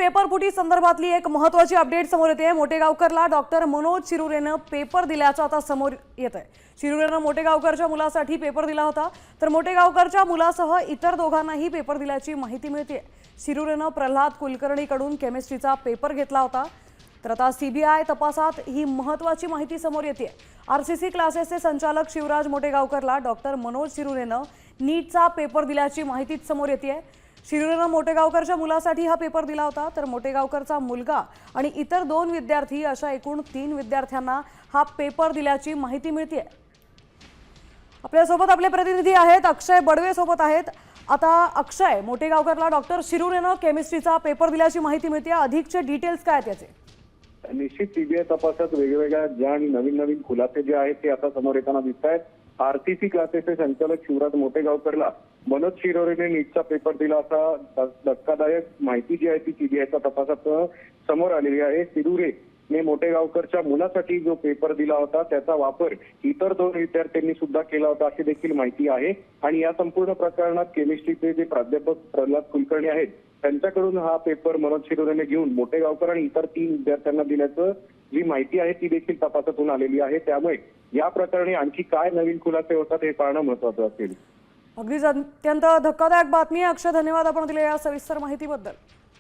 Paper फुटी संदर्भातली एक महत्त्वाची अपडेट समोर येते। मोटेगावकरला डॉक्टर मनोज शिरुरेनं पेपर दिल्याचं आता समोर येत आहे। शिरुरेनं मोटेगावकरच्या मुलासाठी पेपर दिला होता, तर मोटेगावकरच्या मुलासह इतर दोघांनाही पेपर दिल्याची माहिती मिळते। शिरुरेनं प्रल्हाद कुलकर्णीकडून केमिस्ट्रीचा पेपर घेतला होता, तर आता सीबीआय तपासात ही महत्त्वाची माहिती समोर येते। आरसीसी क्लासेसचे संचालक शिवराज मोटेगावकरला डॉक्टर मनोज शिरुरेनं नीटचा पेपर दिल्याची माहिती समोर येते। शिरुरेनं मोटेगावकरच्या मुलासाठी हा पेपर दिला होता, तर मोटेगावकरचा मुलगा आणि इतर 2 विद्यार्थी अशा एकूण 3 विद्यार्थ्यांना हा पेपर दिल्याची माहिती मिळते। आपल्यासोबत आपले प्रतिनिधी आहेत, अक्षय बडवे सोबत आहेत। आता अक्षय, मोटेगावकरला डॉक्टर शिरुरेनं केमिस्ट्रीचा पेपर दिल्याची माहिती मिळते, अधिकचे डिटेल्स काय आहेत याचे? निश्चित सीबीआय तपासात वेगवेगळ्या ज्या आणि नवीन खुलासे जे आहेत ते आता समोर येताना दिसत आहेत। आरसीसी क्लासेसचे संचालक शिवराज मोटेगावकरला मनोज शिरुरेने नीटचा पेपर दिला असा धक्कादायक माहिती जी आहे ती सीबीआयच्या तपासात समोर आलेली आहे। शिरुरेने मोटेगावकरच्या मुलासाठी जो पेपर दिला होता त्याचा वापर इतर 2 विद्यार्थ्यांनी सुद्धा केला होता अशी देखील माहिती आहे। आणि या संपूर्ण प्रकरणात केमिस्ट्रीचे जे प्राध्यापक प्रल्हाद कुलकर्णी आहेत त्यांच्याकडून हा पेपर मनोज शिरुरेने घेऊन मोटेगावकर आणि इतर 3 विद्यार्थ्यांना दिल्याचं जी माहिती आहे ती देखील तपासातून आलेली आहे। त्यामुळे या प्रकरणी आणखी काय नवीन खुलासे होतात हे पाहणं महत्त्वाचं असेल। अगदीच अत्यंत धक्कादायक बातमी आहे अक्षय, धन्यवाद आपण दिलेल्या सविस्तर माहितीबद्दल।